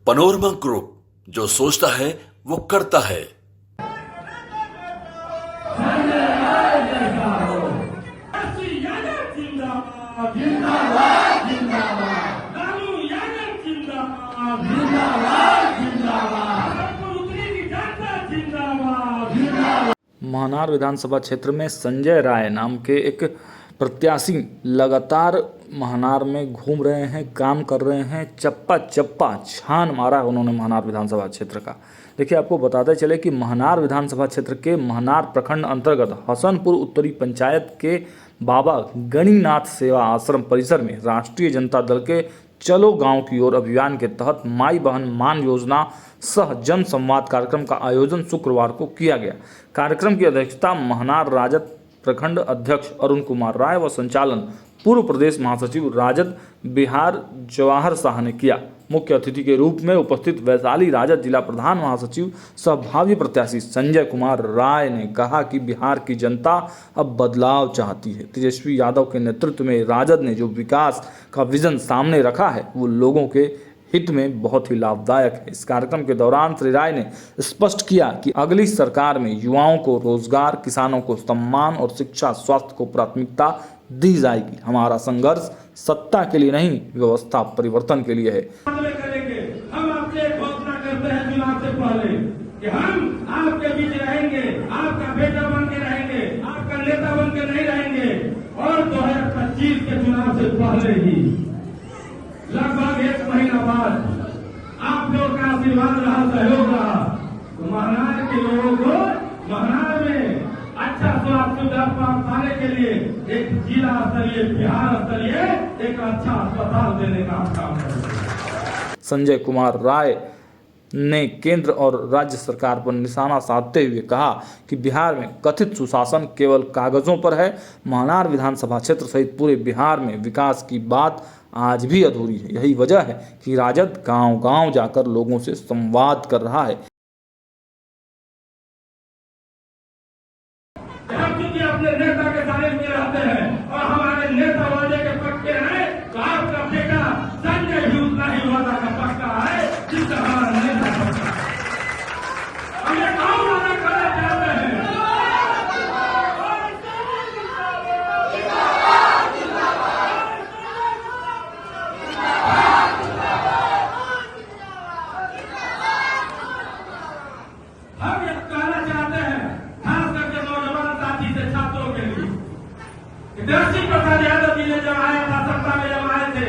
Panorama group, जो सोचता है वो करता है। महनार विधानसभा क्षेत्र में संजय राय नाम के एक प्रत्याशी लगातार महनार में घूम रहे हैं, काम कर रहे हैं। चप्पा चप्पा छान मारा है उन्होंने महनार विधानसभा क्षेत्र का। देखिए, आपको बताते चले कि महनार विधानसभा क्षेत्र के महनार प्रखंड अंतर्गत हसनपुर उत्तरी पंचायत के बाबा गणिनाथ सेवा आश्रम परिसर में राष्ट्रीय जनता दल के चलो गांव की ओर अभियान के तहत माई बहन मान योजना सह जन संवाद कार्यक्रम का आयोजन शुक्रवार को किया गया। कार्यक्रम की अध्यक्षता महनार राजद प्रखंड अध्यक्ष अरुण कुमार राय व संचालन पूर्व प्रदेश महासचिव राजद बिहार जवाहर शाह ने किया। मुख्य अतिथि के रूप में उपस्थित वैशाली राजद जिला प्रधान महासचिव सह भावी प्रत्याशी संजय कुमार राय ने कहा कि बिहार की जनता अब बदलाव चाहती है। तेजस्वी यादव के नेतृत्व में राजद ने जो विकास का विजन सामने रखा है वो लोगों के हित में बहुत ही लाभदायक है। इस कार्यक्रम के दौरान श्री राय ने स्पष्ट किया कि अगली सरकार में युवाओं को रोजगार, किसानों को सम्मान और शिक्षा, स्वास्थ्य को प्राथमिकता दी जाएगी। हमारा संघर्ष सत्ता के लिए नहीं, व्यवस्था परिवर्तन के लिए है। हम आपसे घोषणा करते हैं चुनाव से पहले कि हम आपके बीच रहेंगे, आपका बेटा बन के रहेंगे, आपका नेता बन के नहीं रहेंगे। और 2025 के चुनाव से पहले ही लगभग 1 महीना बाद आप लोग का आशीर्वाद रहा, सहयोग रहा, तो महनार के लोगों को महनार में अच्छा स्वास्थ्य सुविधा पाने के लिए एक जिला स्तरीय, बिहार स्तरीय एक अच्छा अस्पताल देने का काम करेंगे। संजय कुमार राय ने केंद्र और राज्य सरकार पर निशाना साधते हुए कहा कि बिहार में कथित सुशासन केवल कागजों पर है। महनार विधानसभा क्षेत्र सहित पूरे बिहार में विकास की बात आज भी अधूरी है। यही वजह है कि राजद गांव-गांव जाकर लोगों से संवाद कर रहा है। अपने नेता के सारे में रहते हैं और हमारे नेता वादे के पक्के हैं, तो आपका बेटा संजय भी उतना ही वादा का पक्का है जिसका हमारा नेता पक्का है। हम ये कौन वादा करना चाहते हैं? हम ये कहना चाहते हैं खास करके नौजवान साथी से, छात्रों के लिए। तेजस्वी प्रसाद यादव जी ने जब आया था, सत्ता में जब आए थे,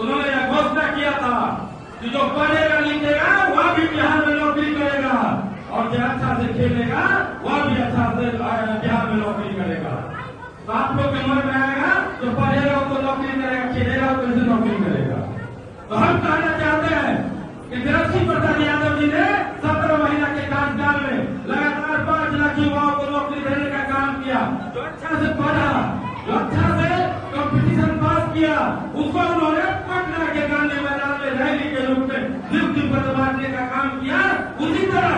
उन्होंने यह घोषणा किया था कि जो पढ़ेगा लिखेगा वह भी बिहार में नौकरी करेगा और जो अच्छा से खेलेगा वह भी अच्छा से बिहार में नौकरी करेगा। तो आप लोग के मन में आएगा जो पढ़ेगा वो नौकरी करेगा, खेलेगा वो कैसे नौकरी करेगा। तो हम कहना चाहते हैं कि तेजस्वी प्रसाद यादव जी ने 17 महीना के कार्यकाल में लगातार 5 लाख युवाओं को नौकरी देने का काम किया। जो अच्छा से पढ़ा, जो अच्छा से कंपटीशन पास किया, उसको उन्होंने पटना के गांधी मैदान में रैली के रूप में नियुक्ति पत्र बांटने का काम किया। उसी तरह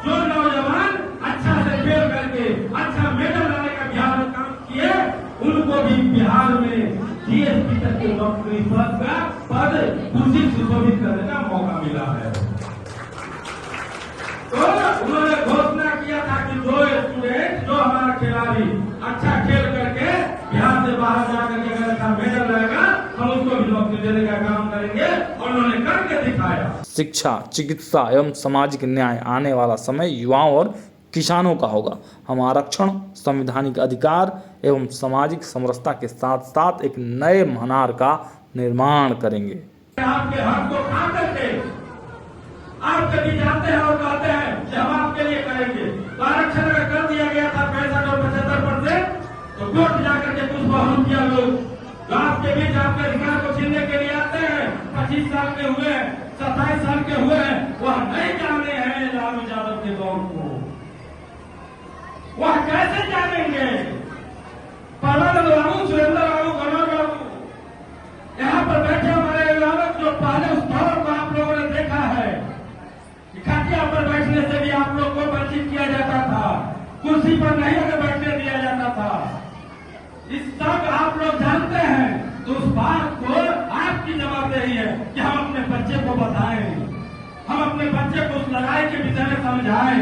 जो नौजवान अच्छा से खेल करके अच्छा मेडल लाने का बिहार में काम किए, उनको भी बिहार में जीएसटी तक की नौकरी पद कुर्सी सुशोभित करने का मौका मिला है। तो उन्होंने घोषणा किया था कि जो स्टूडेंट, जो हमारा खिलाड़ी अच्छा खेल करके बिहार से बाहर जाकर के अगर अच्छा मेडल लाएगा, हम उसको भी नौकरी देने का काम करेंगे और उन्होंने करके दिखाया। शिक्षा, चिकित्सा एवं सामाजिक न्याय आने वाला समय युवाओं और किसानों का होगा। हम आरक्षण, संवैधानिक अधिकार एवं सामाजिक समरसता के साथ साथ एक नए महनार का निर्माण करेंगे। आपके हक को खा करके आप कभी जाते हैं और कहते हैं कि हम आपके लिए करेंगे। तो आरक्षण अगर कर दिया गया था 65 और 75%, तो कोर्ट जाकर के कुछ बहुत किया लोग जो आपके बीच आपके अधिकार को छीनने के लिए आते हैं। 25 साल के हुए, 27 साल के हुए, वह नहीं जाने हैं लालू यादव के दौर को। वह कैसे जानेंगे? परमानंद बाबू, सुरेंद्र बाबू, कमल बाबू यहाँ पर बैठे हमारे अभिभावक, जो पहले उस दौर को आप लोगों ने देखा है कि खटिया पर बैठने से भी आप लोग को वंचित किया जाता था, कुर्सी पर नहीं अगर बैठने दिया जाता था। इस सब आप लोग जानते हैं। तो उस बात को आपकी जवाबदेही है कि हम अपने बच्चे को बताएं अपने बच्चे को उस लड़ाई के विषय में समझाएं,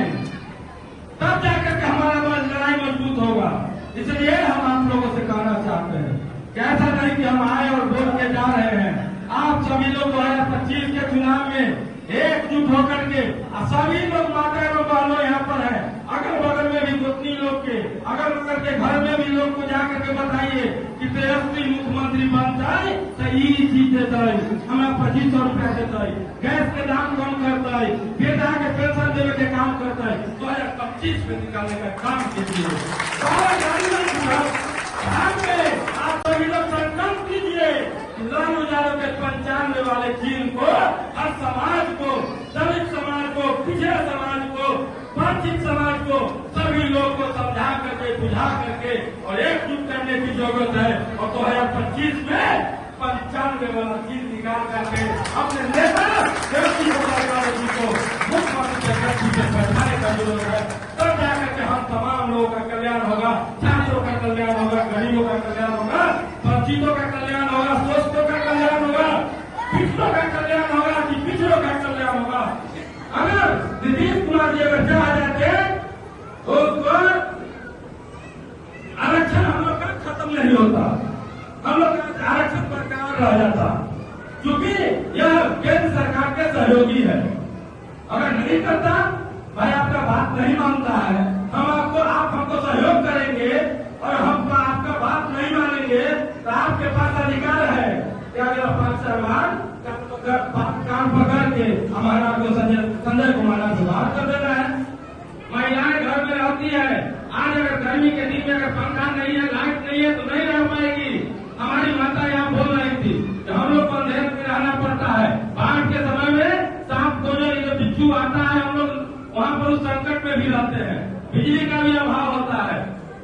तब जाकर के हमारा लड़ाई मजबूत होगा। इसलिए हम आप लोगों से कहना चाहते हैं कि ऐसा नहीं कि हम आए और बोल के जा रहे हैं। आप सभी लोग 2025 के चुनाव में एकजुट होकर के सभी लोग माता एवं बहनों यहाँ पर है, अगल बगल में भी गोतनी लोग के, अगल बगल के घर में भी लोग को जाकर के बताइए कि तेजस्वी मुख्यमंत्री बन जाए तो ये चीज देता है, हमें 2500 रुपया देता है, गैस के दाम कम करता है, बेटा के पेंशन देने के काम करता है। 2025 में निकालने का काम कीजिए। आप सभी लोग संकल्प कीजिए लालू यादव के 95 वाले चीन को, हर समाज को, दलित समाज को, पिछड़ा समाज को, वंचित समाज को, सभी लोग को समझा करके, बुझा करके और एकजुट करने की जरूरत है। और 2025 में 95 वाला चीज निकाल करके अपने नेता देवेंद्र फडणवीस जी को मुख्यमंत्री के गद्दी पे बैठाने का जरूरत है। तब जाकर के हम तमाम लोगों का कल्याण होगा, छात्रों का कल्याण होगा, गरीबों का कल्याण होगा, वंचितों का कल्याण होगा, शोषितों का कल्याण होगा, पिछड़ों का कल्याण होगा, पिछड़ों का कल्याण होगा। अगर नीतीश कुमार जी अगर चला जाते तो आरक्षण हम लोग का खत्म नहीं होता, हम लोग का आरक्षण बरकरार रह जाता, क्योंकि यह केंद्र सरकार के सहयोगी है। अगर नहीं करता, भाई आपका बात नहीं मानता है, आप हमको सहयोग करेंगे और हम आपका बात नहीं मानेंगे तो आपके पास अधिकार है कि अगर 5 साल बाद काम पकड़ के हमारा को संजय कुमार से बाहर कर देना है। महिलाएं घर में रहती है, आज अगर गर्मी के दिन में अगर पंखा नहीं है, लाइट नहीं है तो नहीं रह पाएगी। हमारी माता यहाँ बोल रही थी कि हम लोग अंधेरे में रहना पड़ता है, बाढ़ के समय में सांप खोजने जो बिच्छू आता है, हम लोग वहाँ पर उस संकट में भी रहते हैं, बिजली का भी अभाव होता है।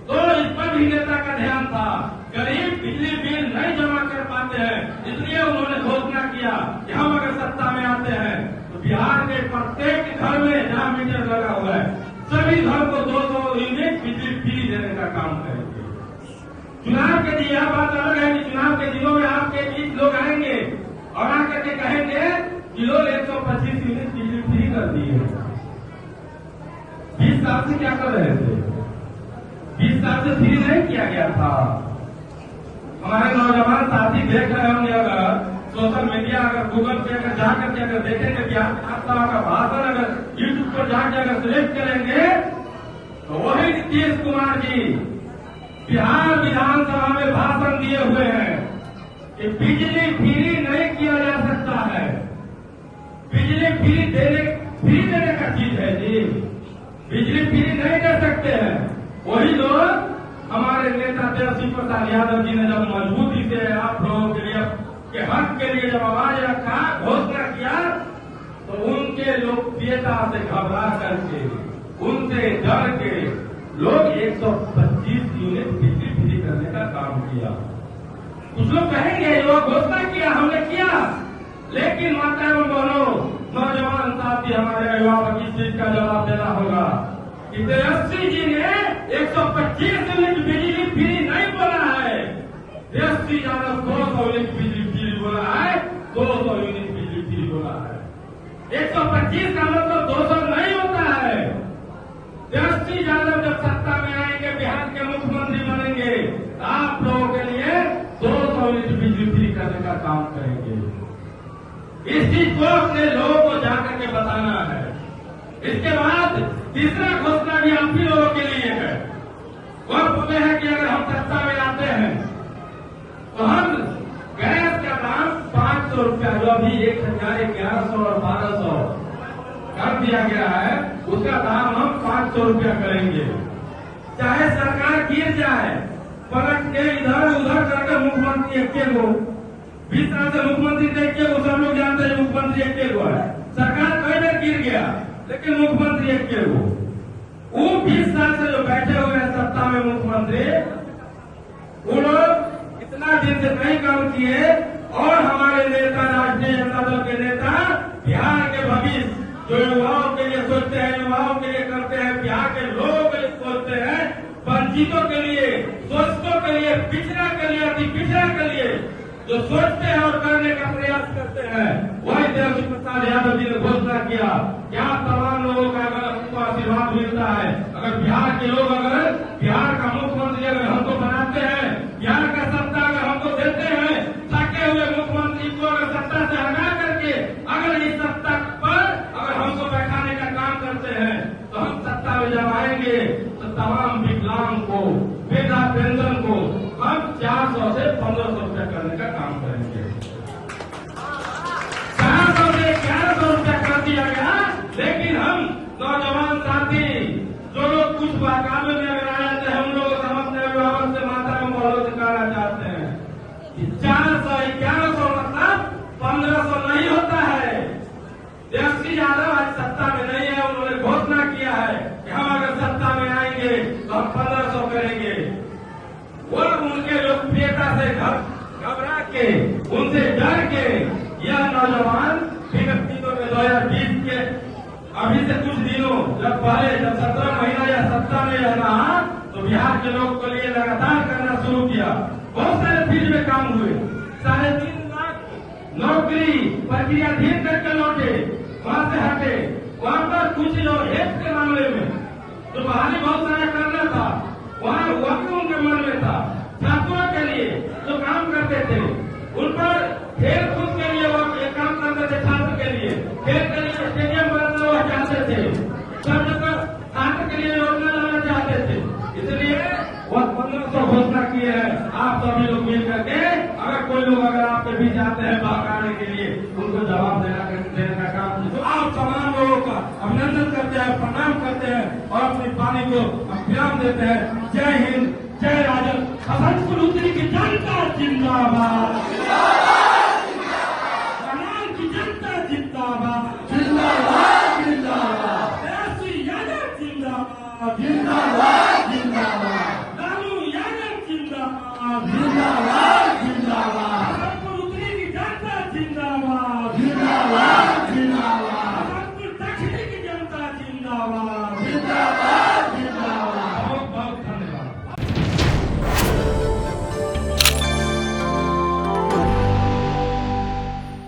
तो इस पर भी नेता का ध्यान था, गरीब बिजली बिल नहीं जमा कर पाते हैं, इसलिए उन्होंने घोषणा किया कि हम अगर सत्ता में आते हैं तो बिहार के प्रत्येक घर में जहाँ मीटर लगा हुआ है सभी घर को 200 यूनिट बिजली फ्री देने का काम करेंगे। चुनाव के दिन यह बात अलग है कि चुनाव के दिनों में आपके बीच लोग आएंगे और आकर के कहेंगे कि लोग 125 यूनिट बिजली फ्री कर दिए। 20 साल से क्या कर रहे थे? 20 साल से फ्री नहीं किया गया था। हमारे नौजवान साथी देख रहे होंगे, अगर सोशल मीडिया अगर गूगल पे अगर जाकर के अगर देखेंगे कि आपका भाषण अगर यूट्यूब पर जाकर अगर सिलेक्ट करेंगे तो वही नीतीश कुमार जी बिहार विधानसभा में भाषण दिए हुए हैं कि बिजली फ्री नहीं किया जा सकता है। बिजली फ्री देने का चीज है जी, बिजली फ्री नहीं दे सकते हैं। वही लोग हमारे नेता तेजस्वी प्रसाद यादव जी ने जब मजबूती से आप लोगों के लिए के हक के लिए जब आवाज रखा, घोषणा किया, तो उनके लोकप्रियता से घबरा करके, उनसे डर के लोग 125 यूनिट बिजली फ्री करने का काम किया। कुछ लोग कहेंगे जो घोषणा किया हमने किया, लेकिन माता एवं बहनों, नौजवान साथी हमारे अभिभावक इस चीज का जवाब देना होगा कि तेजस्वी जी ने 125 यूनिट बिजली फ्री नहीं बोला है, तेजस्वी यादव 200 यूनिट बिजली फ्री बोला है, 200 यूनिट बिजली फ्री बोला है। 125 का मतलब 200 नहीं होता है। तेजस्वी यादव जब सत्ता में आएंगे, बिहार के मुख्यमंत्री बनेंगे, आप लोगों के लिए 200 यूनिट बिजली फ्री करने का काम करेंगे। इस चीज को अपने लोगों को जाकर के बताना है। इसके बाद तीसरा घोषणा भी आप ही लोगों के लिए है। वह बोले हैं कि अगर हम सत्ता में आते हैं तो हम गैस का दाम 500 रुपया, जो अभी 1100 और 1200 कर दिया गया है, उसका दाम हम 500 रुपया करेंगे। चाहे सरकार गिर जाए, पलट के इधर उधर करके मुख्यमंत्री एक को 20 साल से मुख्यमंत्री देखिए, वो सब लोग जानते हैं मुख्यमंत्री एक को है। सरकार कई बार गिर गया, लेकिन मुख्यमंत्री एक को, वो 20 साल से जो बैठे हुए हैं सत्ता में मुख्यमंत्री, वो लोग इतना दिन से नहीं काम किए। और हमारे नेता, राष्ट्रीय जनता दल के नेता, बिहार के भविष्य जो युवाओं के लिए सोचते हैं, युवाओं के लिए करते हैं, बिहार के लोगों के लिए सोचते हैं, वंचितों के लिए, शोषितों के लिए, पिछड़ा के लिए, अति पिछड़ा के लिए जो सोचते हैं और करने का प्रयास करते हैं, वही तेजस्वी प्रसाद यादव जी ने घोषणा किया। क्या तमाम लोगों का अगर हमको आशीर्वाद मिलता है, अगर बिहार के लोग अगर बिहार का मुख्यमंत्री अगर हमको बनाते हैं, बिहार का सत्ता अगर हमको देते हैं, थके हुए मुख्यमंत्री को अगर सत्ता से हटा करके अगर इस सत्ता पर अगर हमको बैठाने का काम करते हैं, तो हम सत्ता में जब आएंगे तो तमाम विकलांग को, वृद्धा पेंशन को हम 400 से 1500 रुपया करने का काम करेंगे। 400 से 1100 रुपया कर दिया गया, लेकिन हम नौजवान साथी जो लोग कुछ वाकाबे में अगर आ जाते हैं, हम लोग समझते हैं अभिभावक से माता में मौलूद करना चाहते हैं कि 400 1100 मतलब 1500 नहीं होता है। तेजस्वी यादव आज सत्ता में नहीं है, उन्होंने घोषणा किया है कि हम अगर सत्ता में आएंगे तो हम 1500 करेंगे। वो उनके लोकप्रियता से घबरा के, उनसे डर के यह नौजवान विगत दिनों में 2020 के अभी से कुछ दिनों जब 17 महीना या सत्ता में रहा, तो बिहार के लोग के लिए लगातार करना शुरू किया। बहुत सारे फील्ड में काम हुए, 3.5 लाख नौकरी प्रक्रियाधीन करके लौटे, वहां से हटे। वहां पर कुछ जो हेल्थ के मामले में जो बहाली बहुत सारा करना था, वहां वक्त उनके मन में था। छात्रों के लिए जो काम करते थे, उन पर खेल कूद के लिए वो काम करते थे, छात्र के लिए खेल के लिए स्टेडियम बनाना वो चाहते थे, सब जगह छात्र के लिए योजना लाना चाहते थे। इसलिए वह 1500 घोषणा किए हैं। आप सभी लोग मिल करके अगर कोई लोग अगर आपके बीच आते हैं बहकाने के लिए, उनको जवाब देने का काम, तो आप तमाम लोगों का अभिनंदन करते हैं, प्रणाम करते हैं और अपनी वाणी को विराम देते हैं। जय हिंद, जय राजन। हसनपुर उत्तरी की जनता जिंदाबाद, बनारस की जनता जिंदाबाद, जिंदाबाद जिंदाबाद, तेजस्वी यादव जिंदाबाद, जिंदाबाद।